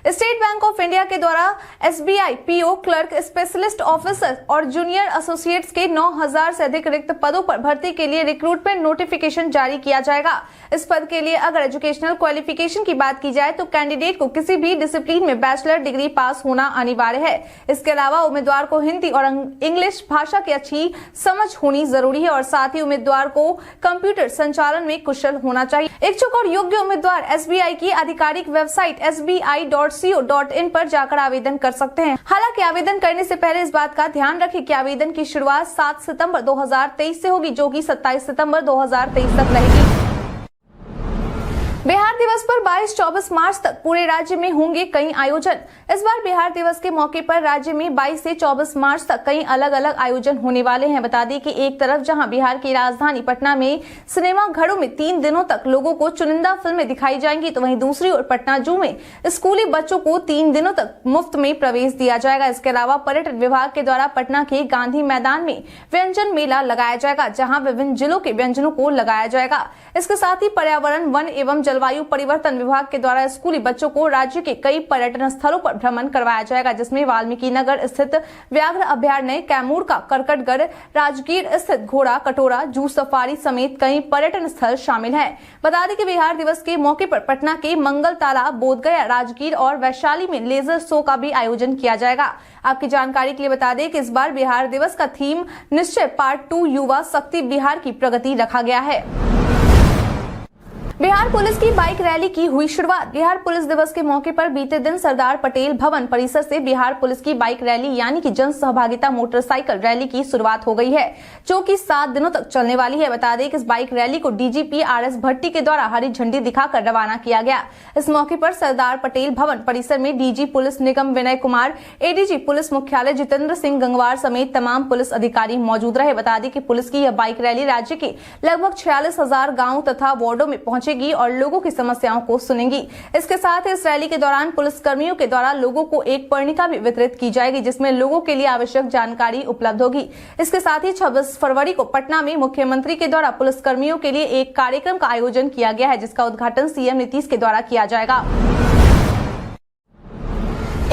State bank of India के द्वारा SBI PO clerk, specialist officer और जूनियर एसोसिएट्स के 9000 से अधिक रिक्त पदों पर भर्ती के लिए रिक्रूटमेंट नोटिफिकेशन जारी किया जाएगा। इस पद के लिए अगर एजुकेशनल क्वालिफिकेशन की बात की जाए तो कैंडिडेट को किसी भी डिसिप्लिन में बैचलर डिग्री पास होना अनिवार्य है। इसके अलावा उम्मीदवार को हिंदी और इंग्लिश भाषा की अच्छी समझ होनी जरूरी है और साथ ही उम्मीदवार को कंप्यूटर संचालन में कुशल होना चाहिए। इच्छुक और योग्य उम्मीदवार SBI की आधिकारिक वेबसाइट sbi.co.in पर जाकर आवेदन कर सकते हैं। हालांकि आवेदन करने से पहले इस बात का ध्यान रखें कि आवेदन की शुरुआत 7 सितंबर 2023 से होगी, जो कि 27 सितंबर 2023 तक रहेगी। बिहार दिवस पर 22-24 मार्च तक पूरे राज्य में होंगे कई आयोजन। इस बार बिहार दिवस के मौके पर राज्य में 22 से 24 मार्च तक कई अलग अलग आयोजन होने वाले हैं। बता दें कि एक तरफ जहां बिहार की राजधानी पटना में सिनेमा घरों में 3 दिनों तक लोगों को चुनिंदा फिल्में दिखाई जाएंगी, तो वहीं दूसरी ओर पटना जू में स्कूली बच्चों को 3 दिनों तक मुफ्त में प्रवेश दिया जाएगा। इसके अलावा पर्यटन विभाग के द्वारा पटना के गांधी मैदान में व्यंजन मेला लगाया जाएगा, जहाँ विभिन्न जिलों के व्यंजनों को लगाया जाएगा। इसके साथ ही पर्यावरण, वन एवं जलवायु परिवर्तन विभाग के द्वारा स्कूली बच्चों को राज्य के कई पर्यटन स्थलों पर भ्रमण करवाया जाएगा, जिसमें वाल्मीकि नगर स्थित व्याघ्र अभयारण्य, कैमूर का करकटगढ़, राजगीर स्थित घोड़ा कटोरा जू सफारी समेत कई पर्यटन स्थल शामिल हैं। बता दें कि बिहार दिवस के मौके पर पटना के मंगल तालाब, बोधगया, राजगीर और वैशाली में लेजर शो का भी आयोजन किया जाएगा। आपकी जानकारी के लिए बता दें कि इस बार बिहार दिवस का थीम निश्चय पार्ट 2 युवा शक्ति बिहार की प्रगति रखा गया है। बिहार पुलिस की बाइक रैली की हुई शुरुआत। बिहार पुलिस दिवस के मौके पर बीते दिन सरदार पटेल भवन परिसर से बिहार पुलिस की बाइक रैली यानी कि जन सहभागिता मोटरसाइकिल रैली की शुरुआत हो गई है, जो कि 7 दिनों तक चलने वाली है। बता दें कि इस बाइक रैली को DGP RS भट्टी के द्वारा हरी झंडी दिखाकर रवाना किया गया। इस मौके पर सरदार पटेल भवन परिसर में DG पुलिस निगम विनय कुमार, ADG पुलिस मुख्यालय जितेंद्र सिंह गंगवार समेत तमाम पुलिस अधिकारी मौजूद रहे। बता दें कि पुलिस की यह बाइक रैली राज्य के लगभग 46,000 गाँव तथा वार्डो में पहुंचेगी और लोगों की समस्याओं को सुनेंगी। इसके साथ इस रैली के दौरान पुलिस कर्मियों के द्वारा लोगों को एक पर्णिका भी वितरित की जाएगी, जिसमें लोगों के लिए आवश्यक जानकारी उपलब्ध होगी। इसके साथ ही 26 फरवरी को पटना में मुख्यमंत्री के द्वारा पुलिस कर्मियों के लिए एक कार्यक्रम का आयोजन किया गया है, जिसका उद्घाटन CM नीतीश के द्वारा किया जाएगा।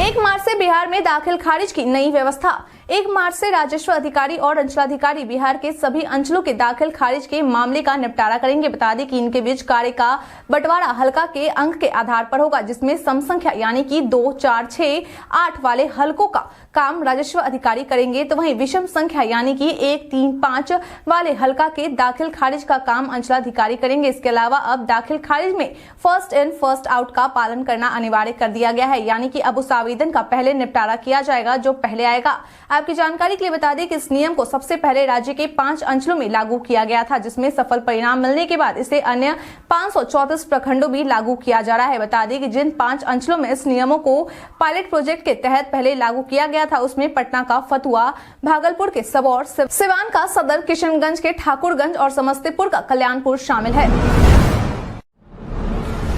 1 मार्च से बिहार में दाखिल खारिज की नई व्यवस्था। 1 मार्च से राजस्व अधिकारी और अंचलाधिकारी बिहार के सभी अंचलों के दाखिल खारिज के मामले का निपटारा करेंगे। बता दें कि इनके बीच कार्य का बंटवारा हल्का के अंक के आधार पर होगा, जिसमें सम संख्या यानी कि 2, 4, 6, 8 वाले हलकों का काम राजस्व अधिकारी करेंगे, तो वहीं विषम संख्या यानी कि 1, 3, 5 वाले हल्का के दाखिल खारिज का काम अंचलाधिकारी करेंगे। इसके अलावा अब दाखिल खारिज में फर्स्ट इन फर्स्ट आउट का पालन करना अनिवार्य कर दिया गया है, यानी कि अब उस आवेदन का पहले निपटारा किया जाएगा जो पहले आएगा। आपकी जानकारी के लिए बता दें कि इस नियम को सबसे पहले राज्य के 5 अंचलों में लागू किया गया था, जिसमें सफल परिणाम मिलने के बाद इसे अन्य 534 प्रखंडों में लागू किया जा रहा है। बता दें कि जिन 5 अंचलों में इस नियमों को पायलट प्रोजेक्ट के तहत पहले लागू किया गया था, उसमें पटना का फतुहा, भागलपुर के सबौर, सिवान का सदर, किशनगंज के ठाकुरगंज और समस्तीपुर का कल्याणपुर शामिल है।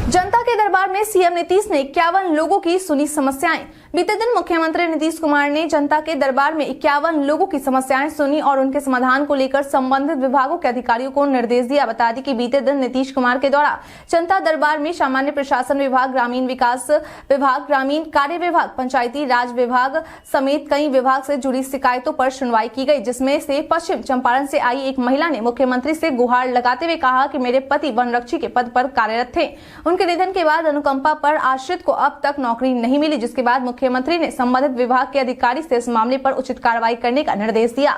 जनता के दरबार में CM नीतीश ने 51 लोगों की सुनी समस्याएं। बीते दिन मुख्यमंत्री नीतीश कुमार ने जनता के दरबार में 51 लोगों की समस्याएं सुनी और उनके समाधान को लेकर संबंधित विभागों के अधिकारियों को निर्देश दिया। बता दें कि बीते दिन नीतीश कुमार के द्वारा जनता दरबार में सामान्य प्रशासन विभाग, ग्रामीण विकास विभाग, ग्रामीण कार्य विभाग, पंचायती राज विभाग समेत कई विभाग से जुड़ी शिकायतों पर सुनवाई की गई, जिसमें से पश्चिम चंपारण से आई एक महिला ने मुख्यमंत्री से गुहार लगाते हुए कहा कि मेरे पति वनरक्षी के पद पर कार्यरत थे। उनके निधन के बाद अनुकंपा पर आश्रित को अब तक नौकरी नहीं मिली, जिसके बाद मुख्यमंत्री ने संबंधित विभाग के अधिकारी से इस मामले पर उचित कार्रवाई करने का निर्देश दिया।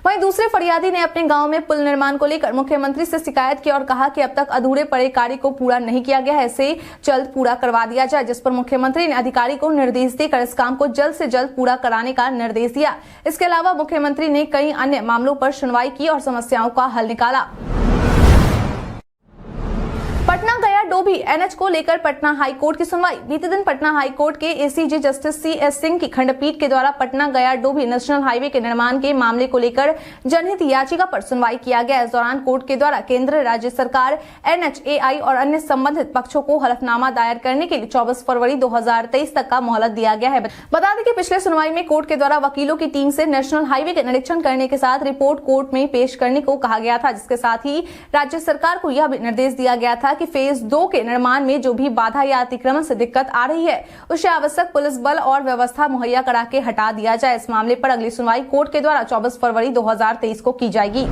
वहीं दूसरे फरियादी ने अपने गांव में पुल निर्माण को लेकर मुख्यमंत्री से शिकायत की और कहा कि अब तक अधूरे पड़े कार्य को पूरा नहीं किया गया है, इसे जल्द पूरा करवा दिया जाए, जिस पर मुख्यमंत्री ने अधिकारी को निर्देश देकर इस काम को जल्द से जल्द पूरा कराने का निर्देश दिया। इसके अलावा मुख्यमंत्री ने कई अन्य मामलों पर सुनवाई की और समस्याओं का हल निकाला। पटना गया डोभी NH को लेकर पटना हाईकोर्ट की सुनवाई। बीते दिन पटना हाईकोर्ट के ACJ जस्टिस CS सिंह की खंडपीठ के द्वारा पटना गया डोभी नेशनल हाईवे के निर्माण के मामले को लेकर जनहित याचिका पर सुनवाई किया गया। इस दौरान कोर्ट के द्वारा केंद्र, राज्य सरकार, NHAI और अन्य संबंधित पक्षों को हलफनामा दायर करने के लिए 24 फरवरी 2023 तक का मोहलत दिया गया है। बता दें कि पिछले सुनवाई में कोर्ट के द्वारा वकीलों की टीम से नेशनल हाईवे के निरीक्षण करने के साथ रिपोर्ट कोर्ट में पेश करने को कहा गया था, जिसके साथ ही राज्य सरकार को यह भी निर्देश दिया गया था कि फेज 2 2 के निर्माण में जो भी बाधा या अतिक्रमण से दिक्कत आ रही है उसे आवश्यक पुलिस बल और व्यवस्था मुहैया करा के हटा दिया जाए। इस मामले पर अगली सुनवाई कोर्ट के द्वारा 24 फरवरी 2023 को की जाएगी।